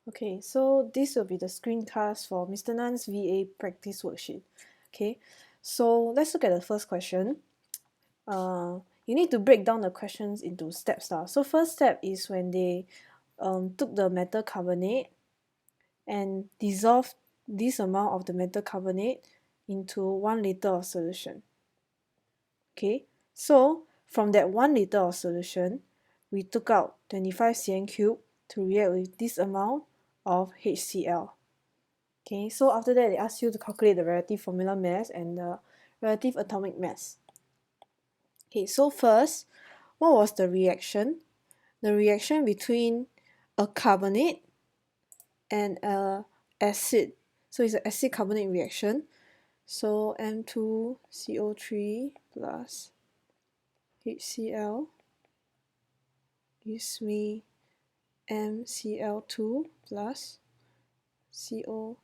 Okay, so this will be the screencast for Mr. Nan's VA practice worksheet. Okay, so let's look at the first question. You need to break down the questions into steps. So first step is when they took the metal carbonate and dissolved this amount of the metal carbonate into 1 liter of solution. Okay, so from that 1 liter of solution, we took out 25 cm cube to react with this amount of HCl. Okay, so after that, they ask you to calculate the relative formula mass and the relative atomic mass. Okay, so first, what was the reaction? The reaction between a carbonate and a acid. So it's an acid carbonate reaction. So M2CO3 plus HCl gives me MCl2 plus CO2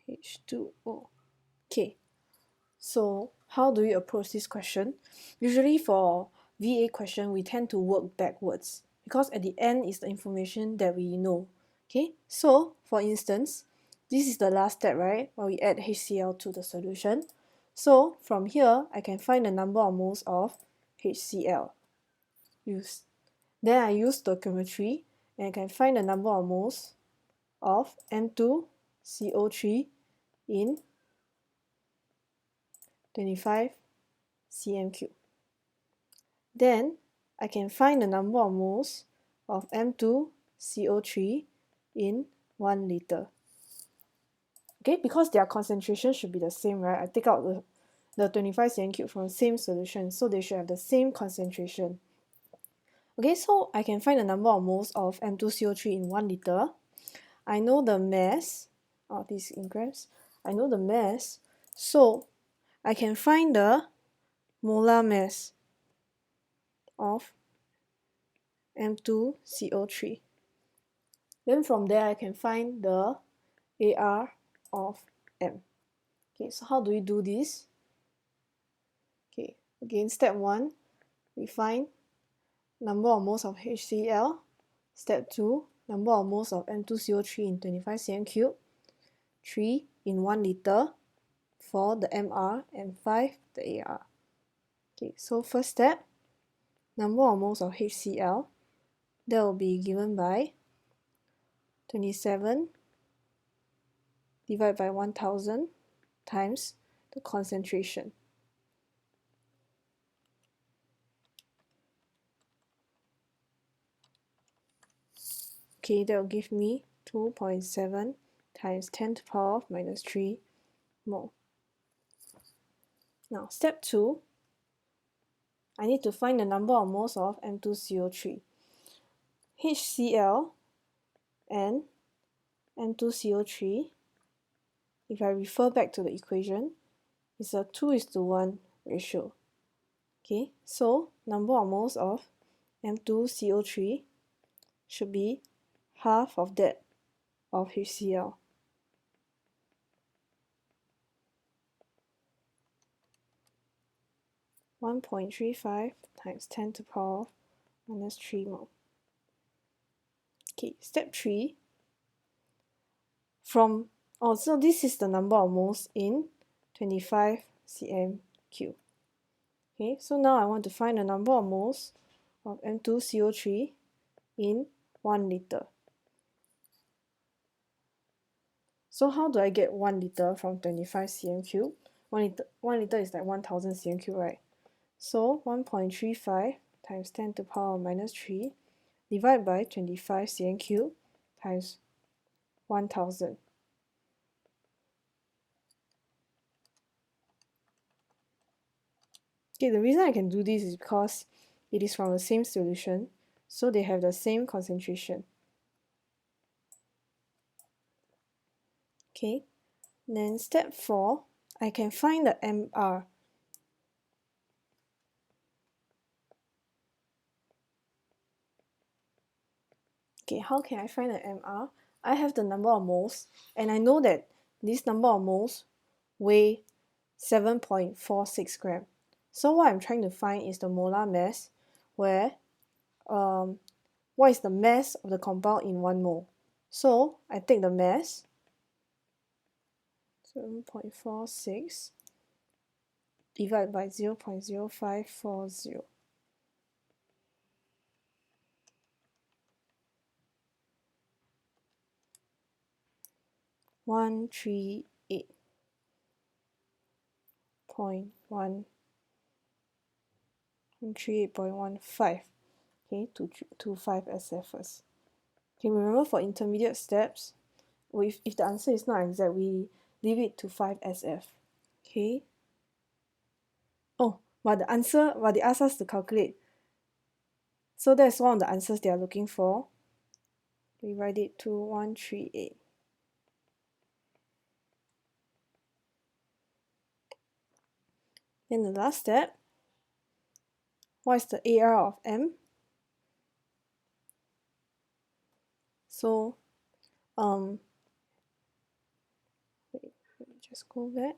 H2O. Okay, so how do we approach this question? Usually for VA question, we tend to work backwards because at the end is the information that we know. Okay, so for instance, this is the last step, right? Where we add HCl to the solution. So from here, I can find the number of moles of HCl. Then I use stoichiometry and I can find the number of moles of M2CO3 in 25 cm cube. Then I can find the number of moles of M2CO3 in 1 liter. Okay, because their concentration should be the same, right? I take out the 25 cm cube from the same solution, so they should have the same concentration. Okay, so I can find the number of moles of M2CO3 in 1 liter. I know the mass, this is in grams. I know the mass, so I can find the molar mass of M2CO3. Then from there I can find the AR of M. Okay, so how do we do this? Okay, again, step 1, we find number of moles of HCl. Step 2, number of moles of M2CO3 in 25 cm cube. 3 in 1 liter. 4 the MR and 5 the AR. Okay, so first step, number of moles of HCl, that will be given by 27 divided by 1000 times the concentration. Okay, that will give me 2.7 times 10 to the power of minus 3 mole. Now, step 2, I need to find the number of moles of M2CO3. HCl and M2CO3, if I refer back to the equation, is a 2:1 ratio. Okay, so number of moles of M2CO3 should be half of that of HCl. (1.35) times 10 to the power of minus 3 mole. Okay, step 3. So this is the number of moles in 25 cm cube. Okay, so now I want to find the number of moles of M2CO3 in 1 liter. So how do I get 1 liter from 25 cm cube? 1 liter is like 1000 cm cube, right? So 1.35 times 10 to the power of minus 3 divided by 25 cm cube times 1000. Okay, the reason I can do this is because it is from the same solution, so they have the same concentration. Okay, then step 4, I can find the MR. Okay, how can I find the MR? I have the number of moles, and I know that this number of moles weigh 7.46 grams. So what I'm trying to find is the molar mass, where what is the mass of the compound in 1 mole. So I take the mass, 7.46 divided by 0.0540. 138.15, okay, to 5 SF first. Okay, remember for intermediate steps, if the answer is not exact, we leave it to 5 SF. Okay. Oh, but they ask us to calculate. So that's one of the answers they are looking for. We write it to 138. Then the last step, what is the AR of M? So, wait, let me just go back.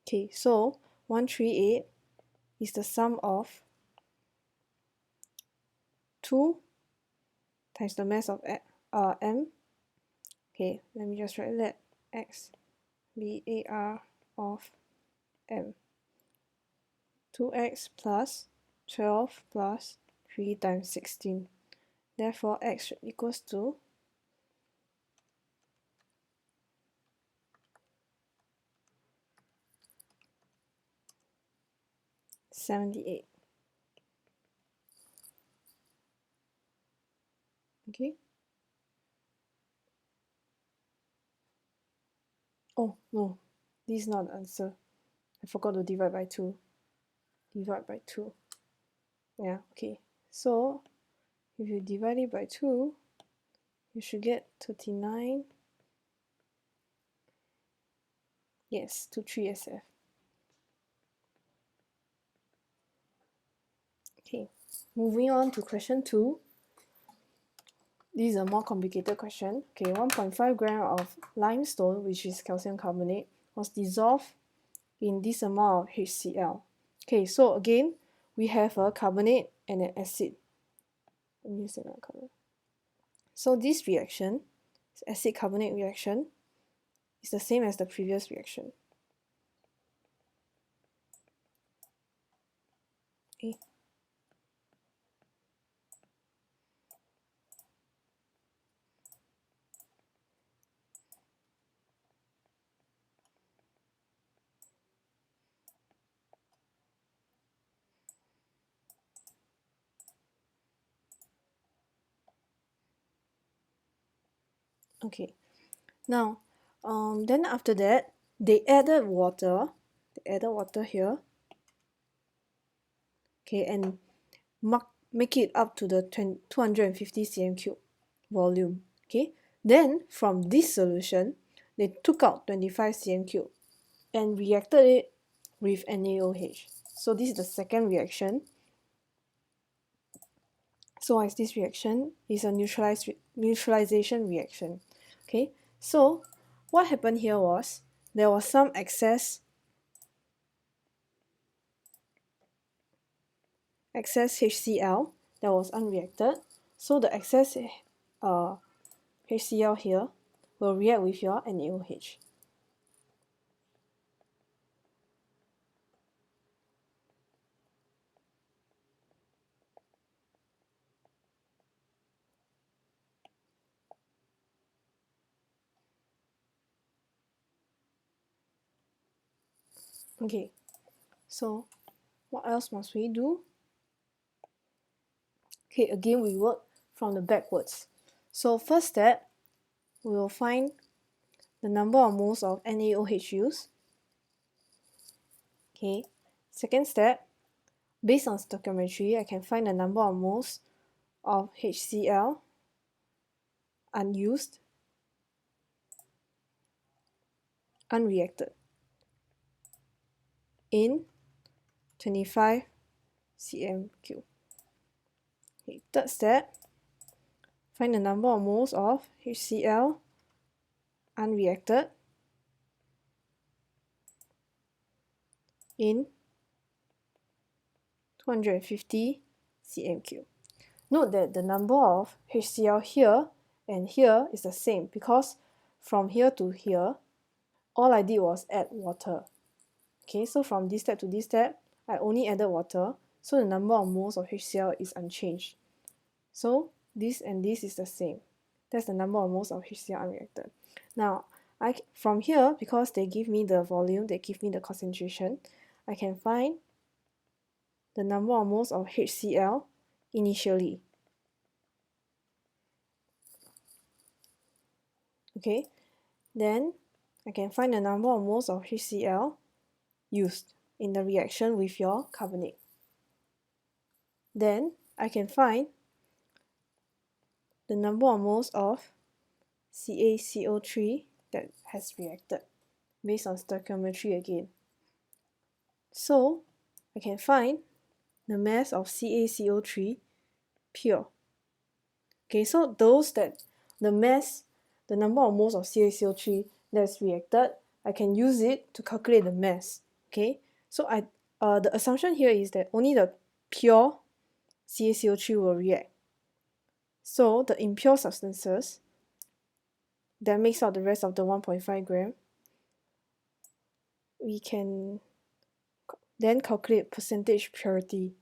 Okay, so 138 is the sum of 2 times the mass of M. Okay, let me just write that X be AR of M. 2x plus 12 plus 3 times 16. Therefore, x equals to 78. Okay. Oh, no. This is not the answer. I forgot to divide by 2. Divide by 2. Yeah, okay. So, if you divide it by 2, you should get 39. Yes, to 3 SF. Okay, moving on to question 2. This is a more complicated question. Okay, 1.5 gram of limestone, which is calcium carbonate, was dissolved in this amount of HCl. Okay, so again, we have a carbonate and an acid. Let me use another color. So this reaction, acid-carbonate reaction, is the same as the previous reaction. Okay. Okay. Now, then after that, they added water. They added water here. Okay, and make it up to the 250 cm cube volume. Okay, then from this solution, they took out 25 cm cube and reacted it with NaOH. So this is the second reaction. So what is this reaction? It's a neutralization reaction. Okay, so what happened here was there was some excess HCl that was unreacted. So the excess HCl here will react with your NaOH. Okay, so what else must we do? Okay, again we work from the backwards. So first step, we will find the number of moles of NaOH used. Okay, second step, based on stoichiometry, I can find the number of moles of HCl unused, unreacted in 25 cm cube. Okay, third step, find the number of moles of HCl unreacted in 250 cm cube. Note that the number of HCl here and here is the same because from here to here, all I did was add water. Okay, so from this step to this step, I only added water, so the number of moles of HCl is unchanged. So this and this is the same. That's the number of moles of HCl unreacted. Now, from here, because they give me the volume, they give me the concentration, I can find the number of moles of HCl initially. Okay, then I can find the number of moles of HCl used in the reaction with your carbonate. Then I can find the number of moles of CaCO3 that has reacted based on stoichiometry again. So I can find the mass of CaCO3 pure. Okay, so those that the number of moles of CaCO3 that's reacted, I can use it to calculate the mass. Okay, so the assumption here is that only the pure CaCO3 will react. So the impure substances that makes up the rest of the 1.5 gram, we can then calculate percentage purity.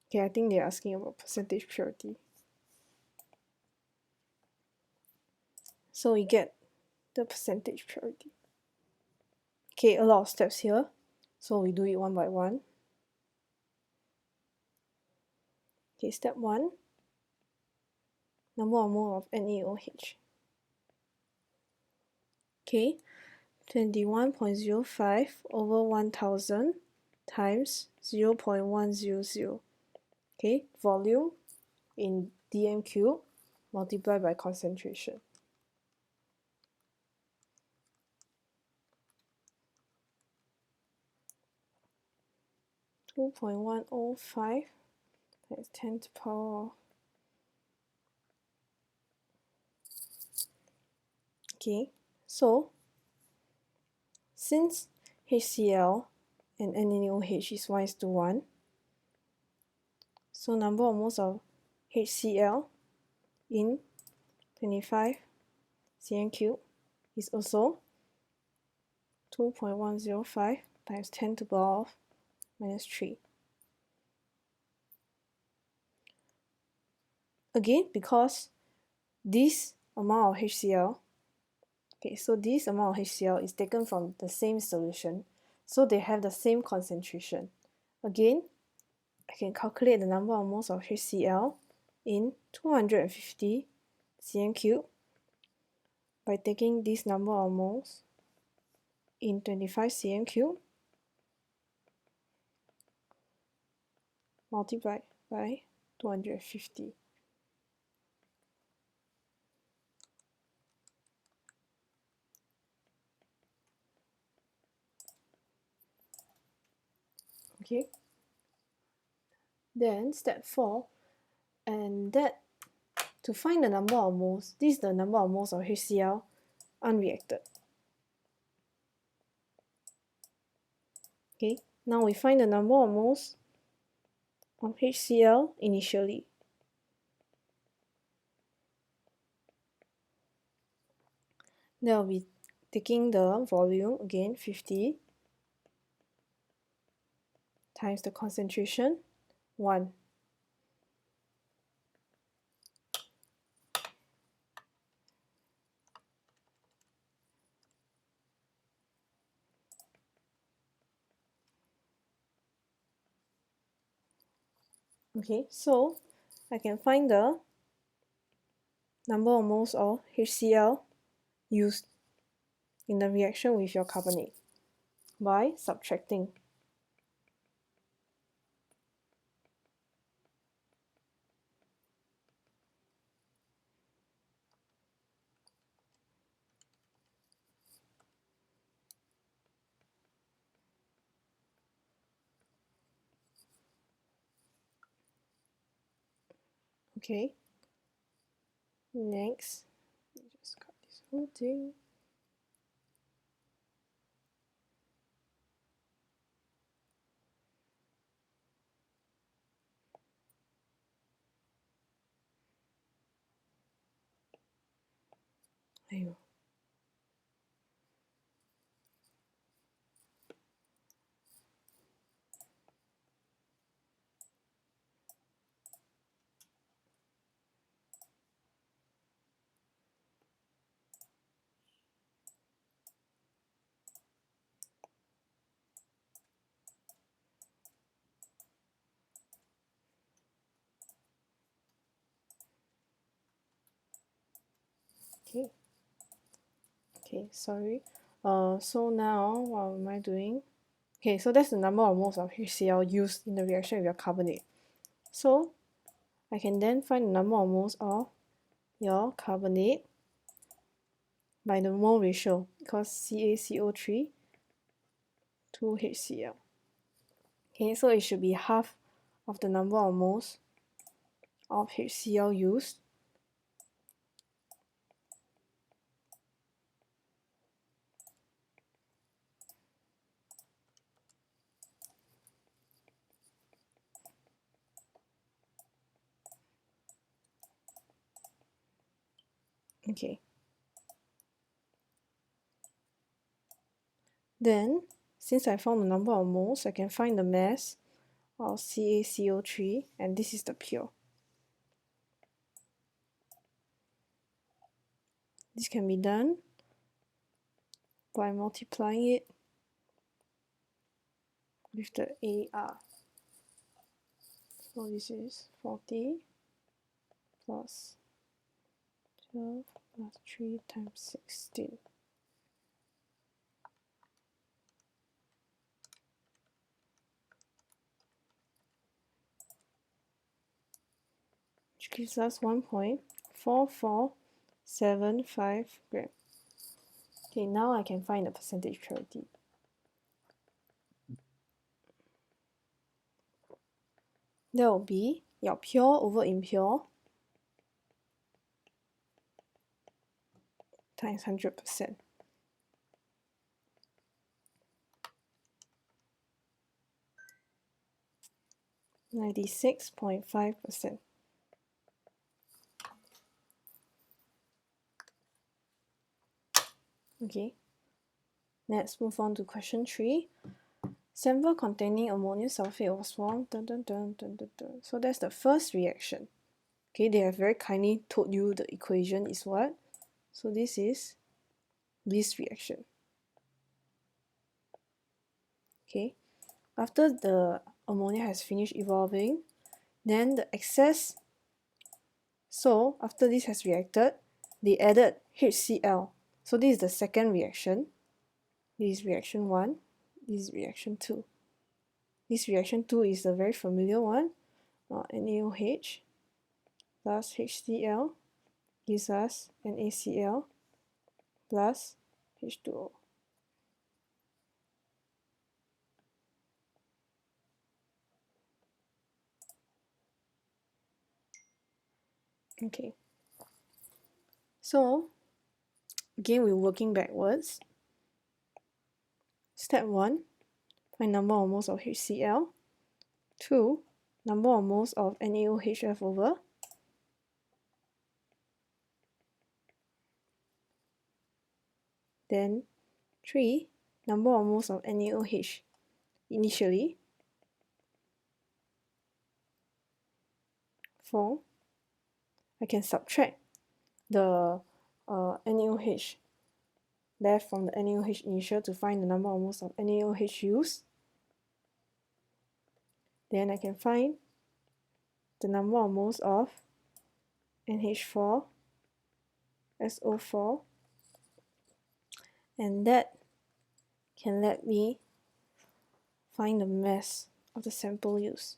Okay, I think they're asking about percentage purity. So we get the percentage purity. Okay, a lot of steps here, so we do it one by one. Okay, step 1, number of mole of NaOH. Okay, 21.05 over 1000 times 0.100. Okay, volume in dm cube multiplied by concentration. Two 2.105 times 10 to the power. Okay, so since HCl and NaOH is 1:1, so number of moles of HCl in 25 cm cube is also 2.105 times 10 to the power minus 3. Again, because this amount of HCl, okay, so this amount of HCl is taken from the same solution, so they have the same concentration. Again, I can calculate the number of moles of HCl in 250 cm cube by taking this number of moles in 25 cm cube multiplied by 250. Okay, then step 4, and that to find the number of moles, this is the number of moles of HCl unreacted. Okay, now we find the number of moles of HCl initially. Then I'll be taking the volume again, 50 times the concentration, 1. Okay, so I can find the number of moles of HCl used in the reaction with your carbonate by subtracting. Okay, next, just cut this whole thing. aiyo. Okay. Okay, sorry. So now what am I doing? Okay, so that's the number of moles of HCl used in the reaction with your carbonate. So I can then find the number of moles of your carbonate by the mole ratio, because CaCO3 to HCl. Okay, so it should be half of the number of moles of HCl used. Okay. Then, since I found the number of moles, I can find the mass of CaCO3, and this is the pure. This can be done by multiplying it with the AR. So this is 40 plus 12 plus 3 times 16. Which gives us 1.4475 gram. Okay, now I can find the percentage purity. That will be your pure over impure times 100%. (96.5%). Okay, let's move on to question 3. Sample containing ammonium sulfate was formed. So that's the first reaction. Okay, they have very kindly told you the equation is what? So this is this reaction. Okay, after the ammonia has finished evolving, then the excess, so after this has reacted, they added HCl. So this is the second reaction. This is reaction 1, this is reaction 2. This reaction 2 is the very familiar one. NaOH plus HCl gives us NaCl plus H2O. Okay, so again we're working backwards. Step 1, find number of moles of HCl. 2, number of moles of NaOH left over. Then 3, number of moles of NaOH initially. 4, I can subtract the NaOH left from the NaOH initial to find the number of moles of NaOH used. Then I can find the number of moles of NH4, SO4, and that can let me find the mass of the sample used.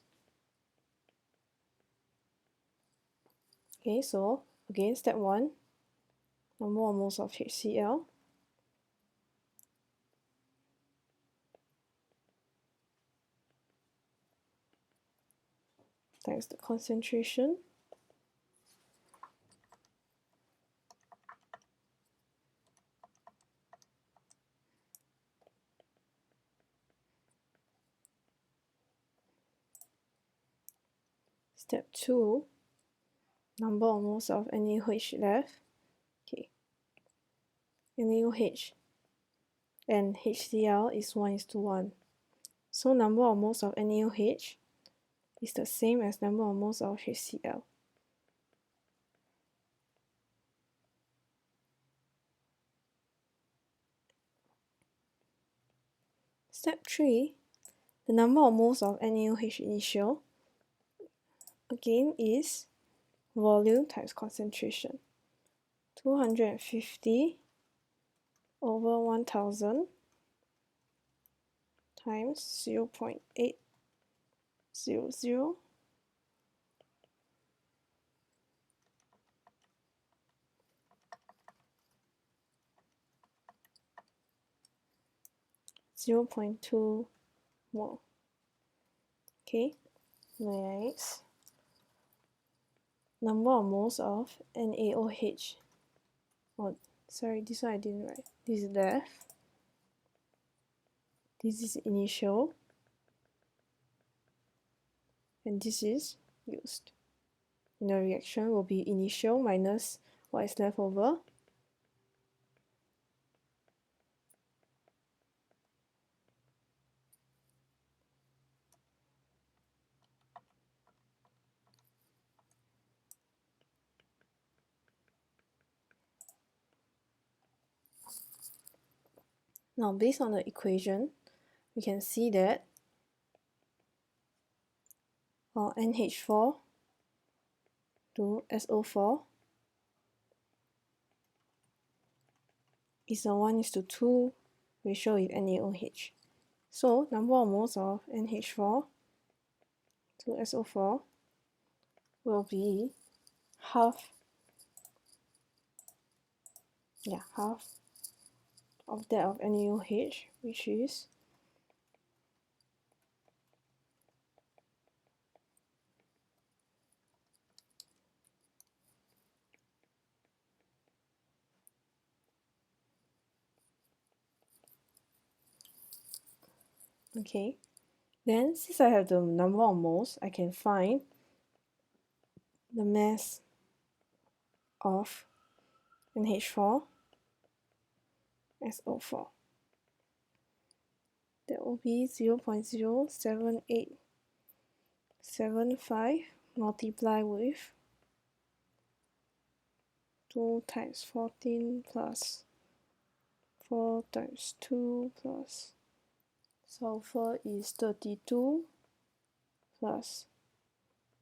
Okay, so again, step 1, number of moles of HCl times the concentration step 2, number of moles of NaOH left. Okay, NaOH and HCl is 1:1. So number of moles of NaOH is the same as number of moles of HCl. Step 3, the number of moles of NaOH initial again is volume times concentration. 250 over 1000 times 0.800 0.2 mole. Okay, next, number of moles of NaOH. Oh, sorry, this one I didn't write. This is left. This is initial. And this is used. In the reaction will be initial minus what is left over. Now, based on the equation, we can see that NH4 to SO4 is a 1:2 ratio with NaOH. So, number of moles of NH4 to SO4 will be half of that of NaOH, which is okay. Then, since I have the number of moles, I can find the mass of NH4 SO4. That will be 0.07875 multiplied with 2 times 14 plus 4 times 2 plus sulfur is 32 plus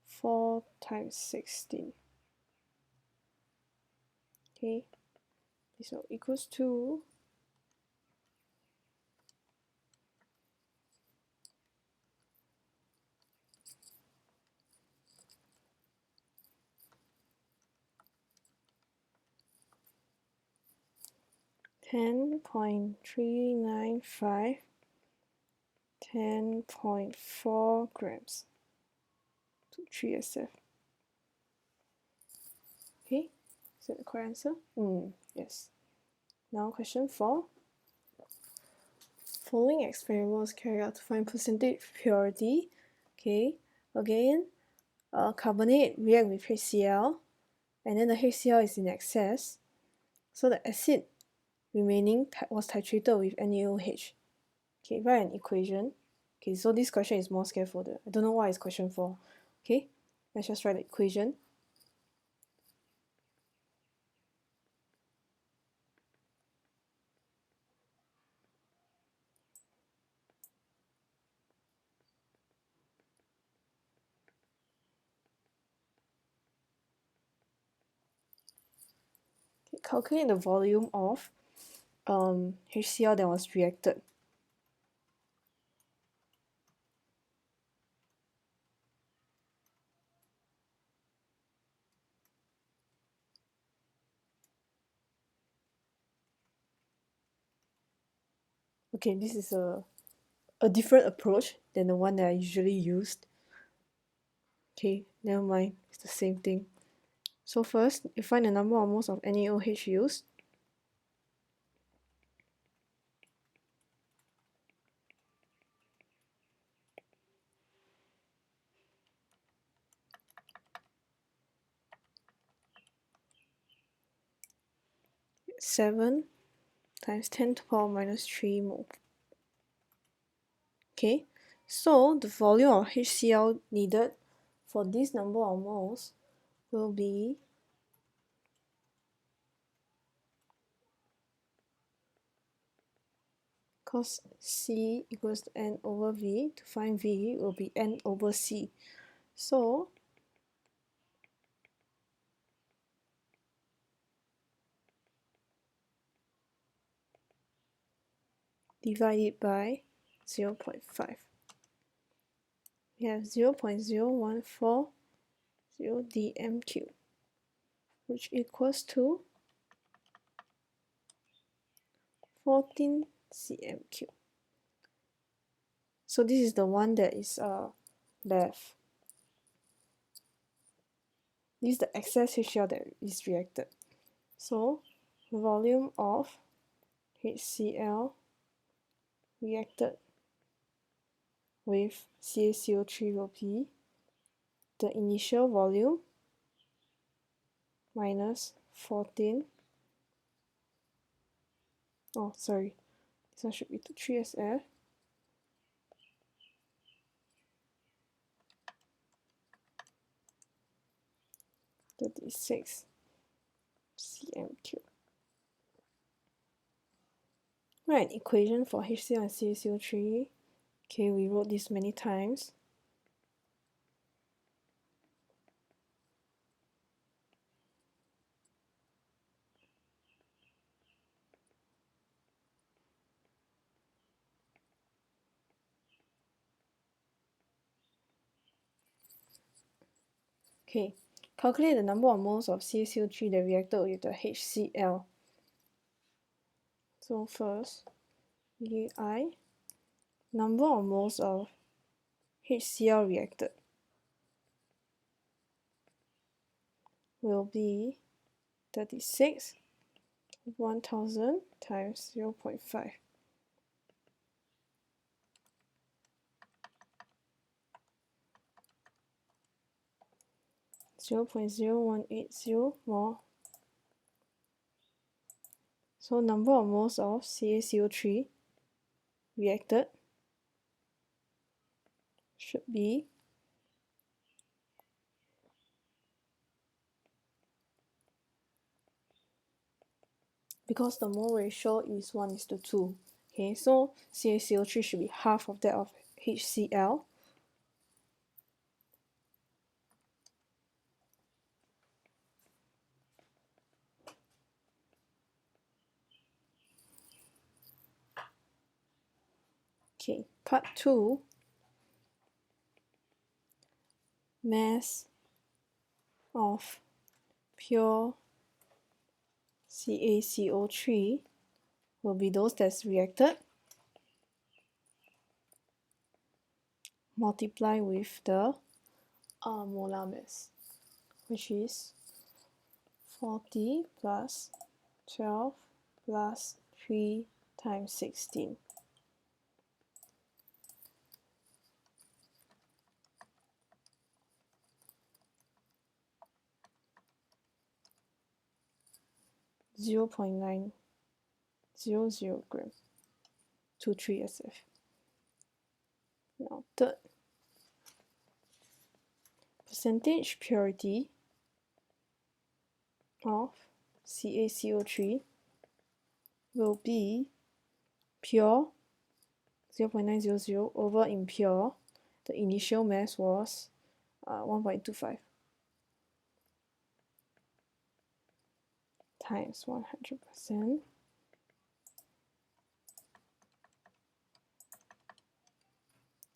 4 times 16. Okay, this will equals to 10.395 10.4 grams to 3SF. Okay, is that the correct answer? Yes. Now question 4. Following experiment was carried out to find percentage purity. Okay, again, carbonate react with HCl, and then the HCl is in excess. So the acid remaining was titrated with NaOH. Okay, write an equation. Okay, so this question is more scaffolded. I don't know why it's question 4. Okay, let's just write the equation. Okay, calculate the volume of HCl that was reacted. Okay, this is a different approach than the one that I usually used. Okay, never mind, it's the same thing. So first, you find the number of moles of NaOH used. Seven times 10 to the power minus 3 mole. Okay, so the volume of HCl needed for this number of moles will be cos C equals to N over V. To find V will be N over C. So divide it by 0.5. We have 0.0140 dm cubed, which equals to 14 cm cubed. So this is the one that is left. This is the excess HCl that is reacted. So volume of HCl reacted with CaCO3 will be the initial volume minus 14. Oh, sorry. This one should be 3SF. (36 cm cubed). Right, equation for HCl and CaCO3. Okay, we wrote this many times. Okay, calculate the number of moles of CaCO3 that reacted with the HCl. So first, I number of moles of HCl reacted will be 36 1000 times 0.5. Zero point 0.0180 mole. So number of moles of CaCO3 reacted should be because the mole ratio is 1:2. Okay, so CaCO3 should be half of that of HCl. Okay, part 2, mass of pure CaCO3 will be those that's reacted multiply with the molar mass, which is 40 plus 12 plus 3 times 16. Zero 0.900 gram to 3SF. Now third, percentage purity of CaCO3 will be pure 0.900 over impure. The initial mass was 1.25 times 100%.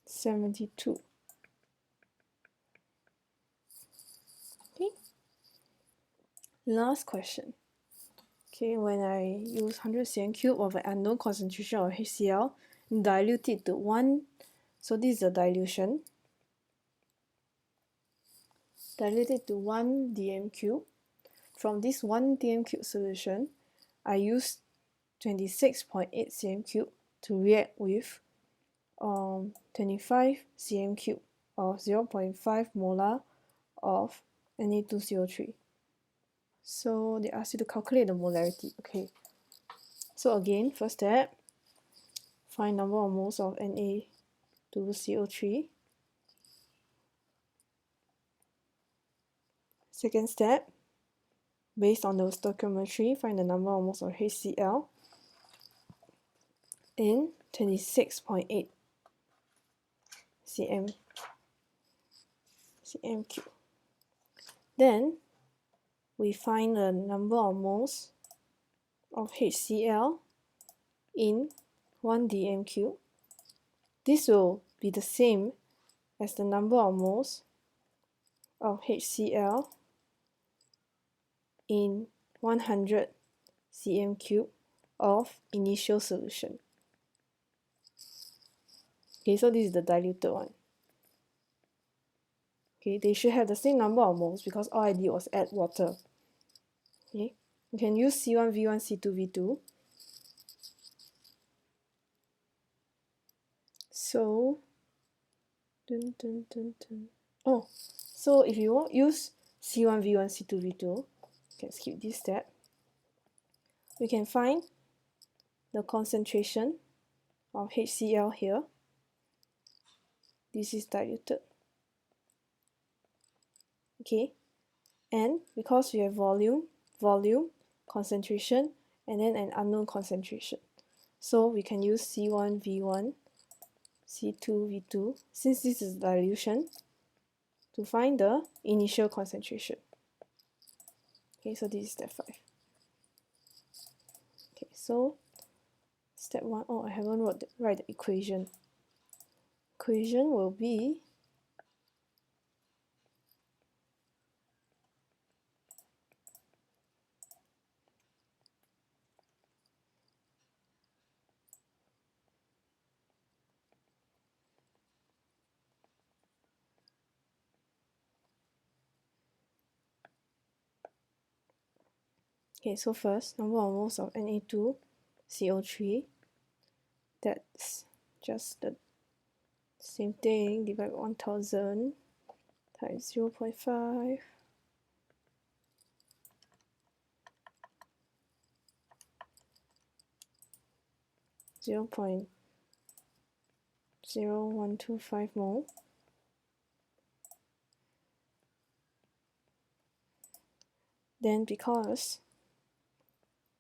(72). Okay. Last question. Okay, when I use 100 cm cube of an unknown concentration of HCl, dilute it to 1. So this is the dilution. Dilute it to 1 dm cube. From this 1 dm cube solution, I use 26.8 cm cube to react with 25 cm cube or 0.5 molar of Na2CO3. So they ask you to calculate the molarity. Okay, So again, first step, find number of moles of Na2CO3. Second step, based on the stoichiometry, find the number of moles of HCl in 26.8 cm3. Then we find the number of moles of HCl in 1 dm3. This will be the same as the number of moles of HCl in 100 cm3 of initial solution. Okay, so this is the diluted one. Okay, they should have the same number of moles because all I did was add water. Okay, you can use C1V1, C2V2. So, oh, so if you want use C1V1, C2V2, you can skip this step. We can find the concentration of HCl here. This is diluted. Okay, and because we have volume, concentration, and then an unknown concentration. So we can use C1V1, C2V2, since this is dilution, to find the initial concentration. Okay, so this is step 5. Okay, so step 1, oh, I haven't write the equation. Equation will be okay, so first, number of moles of Na2CO3, that's just the same thing, divide by 1000 times 0.5 0.0125 mole. Then because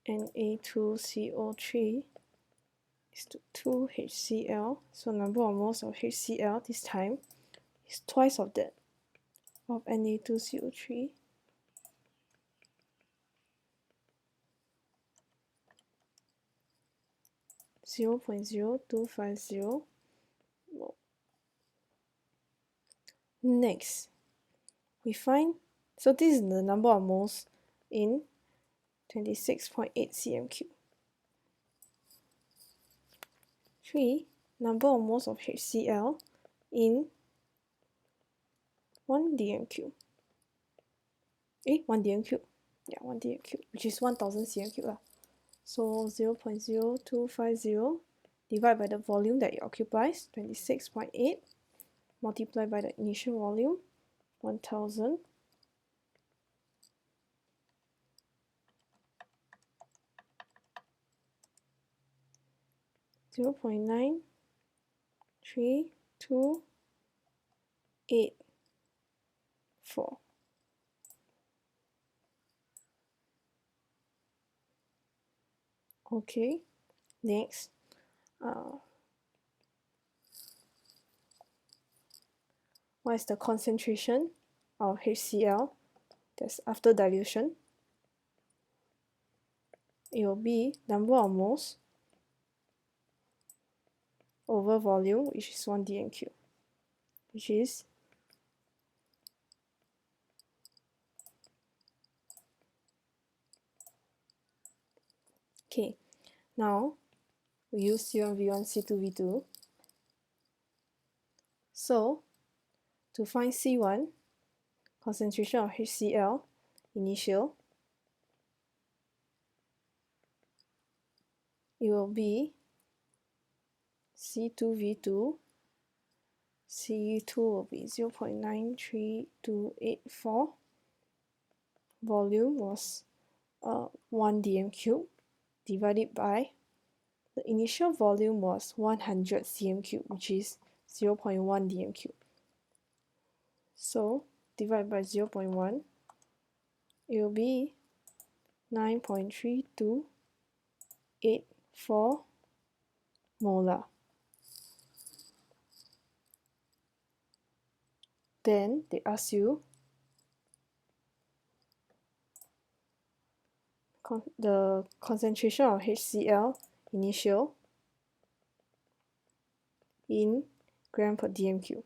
Na2CO3 is to 2 HCl, so number of moles of HCl this time is twice of that of Na2CO3. Zero point 0.0250 mole. Next, we find, so this is the number of moles in 26.8 cm3. 3. Number of moles of HCl in 1 dm3. 1 dm3. Yeah, 1 dm3, which is 1000 cm3. So 0.0250 divided by the volume that it occupies, 26.8, multiplied by the initial volume, 1000. Zero point 0.93284. Okay, next, what is the concentration of HCl that's after dilution? It will be number of moles over volume, which is 1 dm3, which is okay. Now we use C1V1, C2V2. So to find C1, concentration of HCl initial, it will be C2V2. C2 will be 0.93284. Volume was 1 dm3. divided by the initial volume was 100 cm3, which is 0.1 dm3. So divide by 0.1, it will be 9.3284 molar. Then they ask you the concentration of HCl initial in gram per dm cube.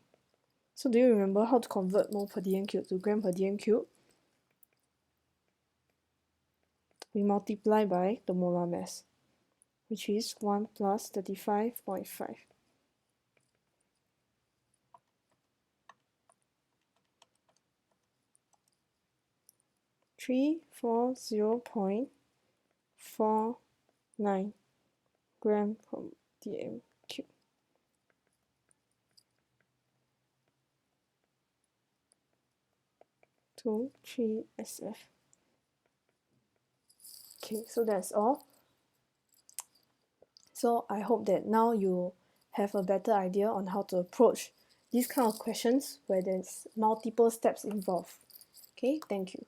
So do you remember how to convert mole per dm cube to gram per dm cube? We multiply by the molar mass, which is 1 plus 35.5. Three, 0.49 gram per dm cube. To 3 SF. Okay, so that's all. So I hope that now you have a better idea on how to approach these kind of questions where there's multiple steps involved. Okay, thank you.